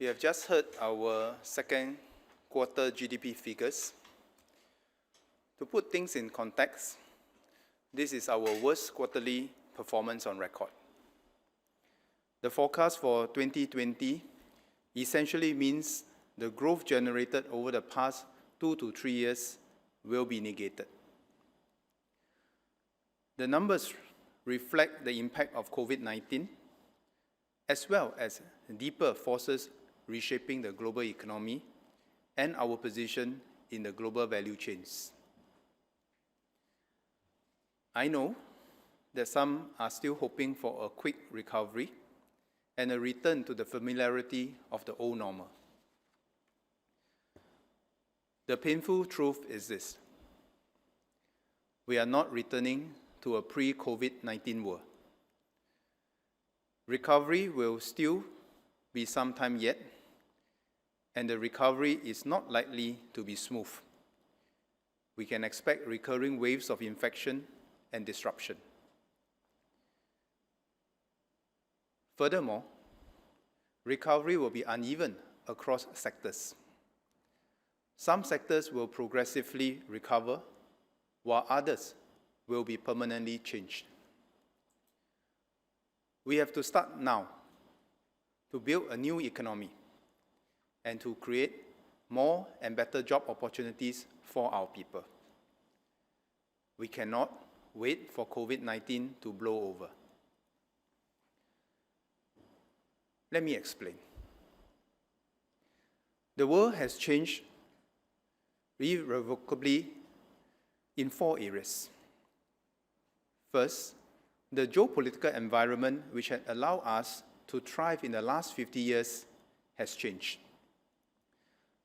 We have just heard our second quarter GDP figures. To put things in context, this is our worst quarterly performance on record. The forecast for 2020 essentially means the growth generated over the past 2 to 3 years will be negated. The numbers reflect the impact of COVID-19, as well as deeper forces reshaping the global economy and our position in the global value chains. I know that some are still hoping for a quick recovery and a return to the familiarity of the old normal. The painful truth is this: we are not returning to a pre-COVID-19 world. Recovery will still be some time yet, and the recovery is not likely to be smooth. We can expect recurring waves of infection and disruption. Furthermore, recovery will be uneven across sectors. Some sectors will progressively recover, while others will be permanently changed. We have to start now to build a new economy and to create more and better job opportunities for our people. We cannot wait for COVID-19 to blow over. Let me explain. The world has changed irrevocably in 4 areas. First, the geopolitical environment which had allowed us to thrive in the last 50 years has changed.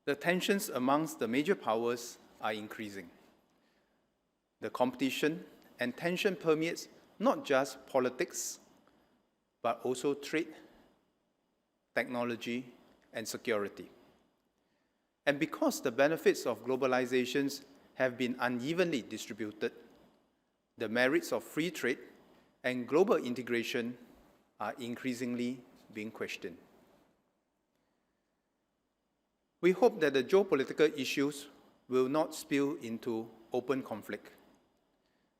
The tensions amongst the major powers are increasing. The competition and tension permeates not just politics, but also trade, technology, and security. And because the benefits of globalization have been unevenly distributed, the merits of free trade and global integration are increasingly being questioned. We hope that the geopolitical issues will not spill into open conflict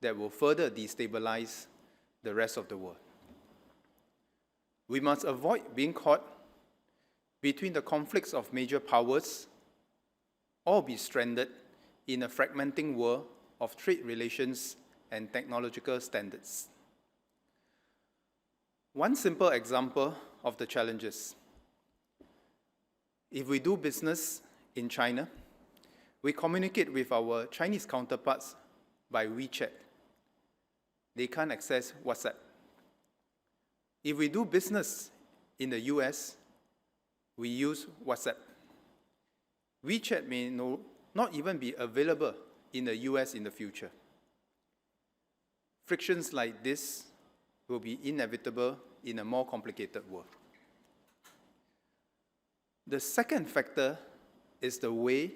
that will further destabilize the rest of the world. We must avoid being caught between the conflicts of major powers or be stranded in a fragmenting world of trade relations and technological standards. One simple example of the challenges: if we do business in China, we communicate with our Chinese counterparts by WeChat. They can't access WhatsApp. If we do business in the US, we use WhatsApp. WeChat may not even be available in the US in the future. Frictions like this will be inevitable in a more complicated world. The second factor is the way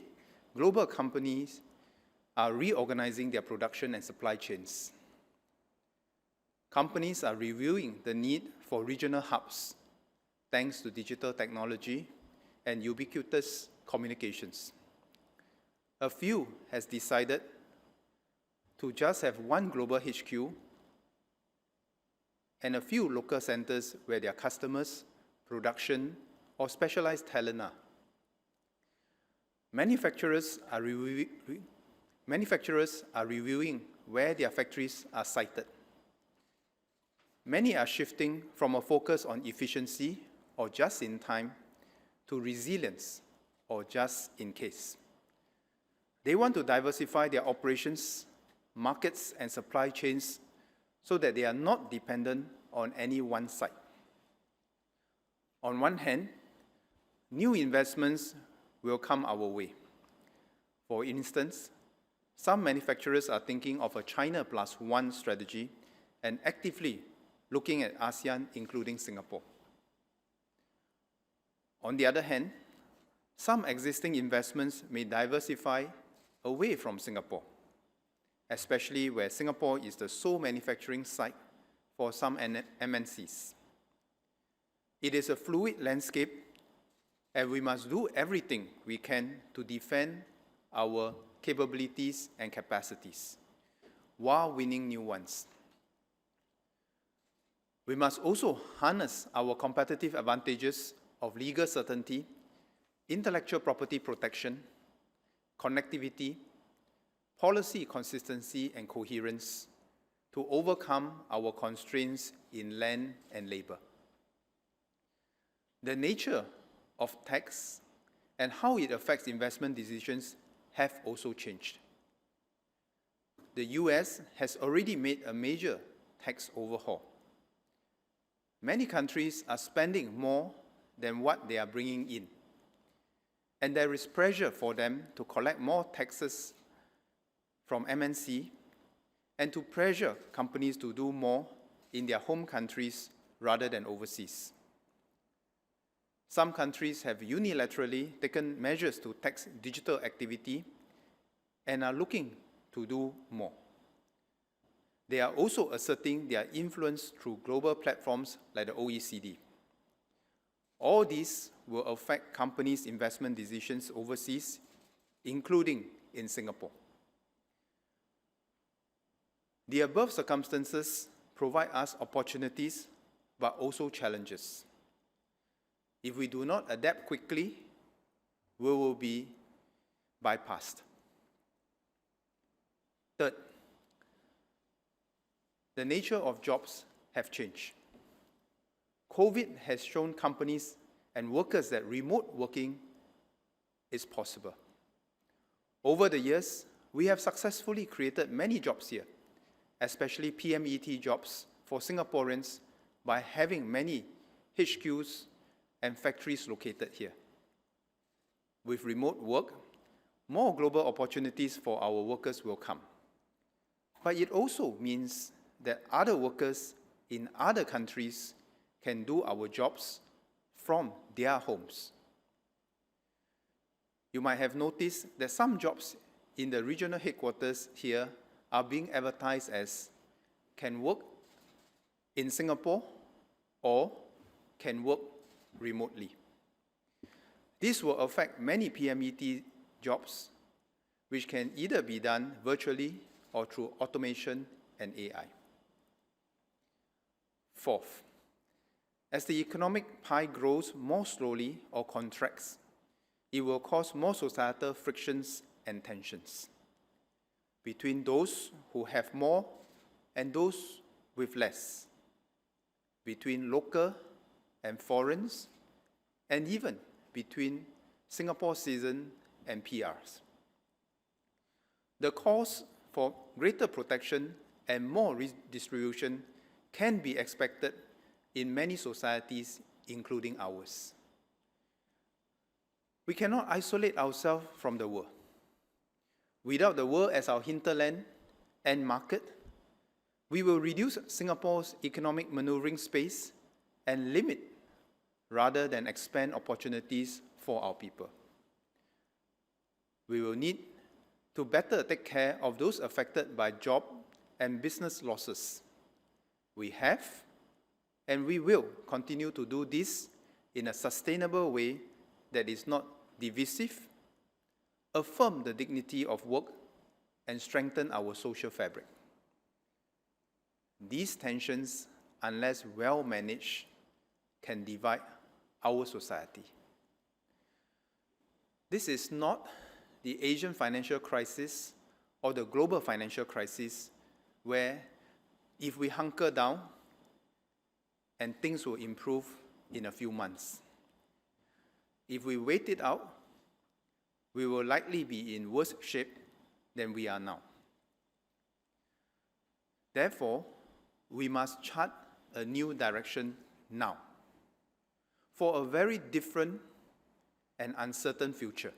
global companies are reorganizing their production and supply chains. Companies are reviewing the need for regional hubs thanks to digital technology and ubiquitous communications. A few has decided to just have one global HQ and a few local centers where their customers, production, or specialized talent are. Manufacturers are reviewing where their factories are sited. Many are shifting from a focus on efficiency or just in time to resilience or just in case. They want to diversify their operations, markets, and supply chains so that they are not dependent on any one site. On one hand, new investments will come our way. For instance, some manufacturers are thinking of a China plus one strategy and actively looking at ASEAN, including Singapore. On the other hand, some existing investments may diversify away from Singapore, especially where Singapore is the sole manufacturing site for some MNCs. It is a fluid landscape, and we must do everything we can to defend our capabilities and capacities while winning new ones. We must also harness our competitive advantages of legal certainty, intellectual property protection, connectivity, policy consistency and coherence to overcome our constraints in land and labor. The nature of tax and how it affects investment decisions have also changed. The US has already made a major tax overhaul. Many countries are spending more than what they are bringing in, and there is pressure for them to collect more taxes from MNC and to pressure companies to do more in their home countries rather than overseas. Some countries have unilaterally taken measures to tax digital activity and are looking to do more. They are also asserting their influence through global platforms like the OECD. All these will affect companies' investment decisions overseas, including in Singapore. The above circumstances provide us opportunities, but also challenges. If we do not adapt quickly, we will be bypassed. Third, the nature of jobs have changed. COVID has shown companies and workers that remote working is possible. Over the years, we have successfully created many jobs here, especially PMET jobs for Singaporeans by having many HQs and factories located here. With remote work, more global opportunities for our workers will come. But it also means that other workers in other countries can do our jobs from their homes. You might have noticed that some jobs in the regional headquarters here are being advertised as can work in Singapore or can work remotely. This will affect many PMET jobs, which can either be done virtually or through automation and AI. Fourth, as the economic pie grows more slowly or contracts, it will cause more societal frictions and tensions between those who have more and those with less, between local and foreigners, and even between Singapore citizens and PRs. The calls for greater protection and more redistribution can be expected in many societies, including ours. We cannot isolate ourselves from the world. Without the world as our hinterland and market, we will reduce Singapore's economic maneuvering space and limit rather than expand opportunities for our people. We will need to better take care of those affected by job and business losses. We have and we will continue to do this in a sustainable way that is not divisive, affirm the dignity of work, and strengthen our social fabric. These tensions, unless well managed, can divide our society. This is not the Asian financial crisis or the global financial crisis where if we hunker down and things will improve in a few months. If we wait it out, we will likely be in worse shape than we are now. Therefore, we must chart a new direction now for a very different and uncertain future.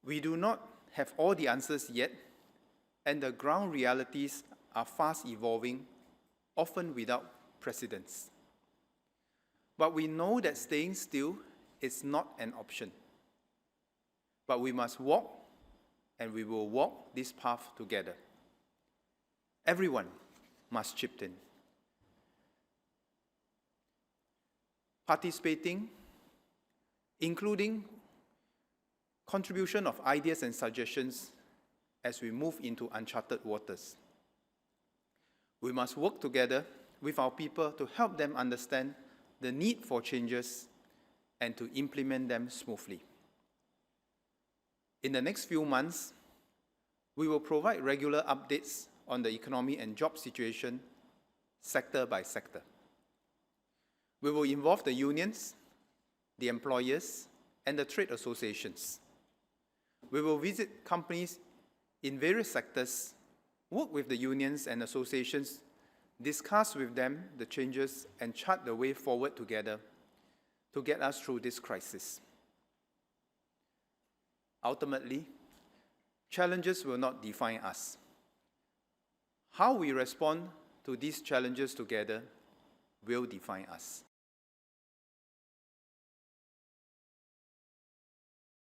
We do not have all the answers yet, and the ground realities are fast evolving, often without precedents. But we know that staying still is not an option. But we must walk, and we will walk this path together. Everyone must chip in. Participating including contribution of ideas and suggestions as we move into uncharted waters. We must work together with our people to help them understand the need for changes and to implement them smoothly. In the next few months, we will provide regular updates on the economy and job situation, sector by sector. We will involve the unions, the employers, and the trade associations. We will visit companies in various sectors, work with the unions and associations, discuss with them the changes, and chart the way forward together to get us through this crisis. Ultimately, challenges will not define us. How we respond to these challenges together will define us.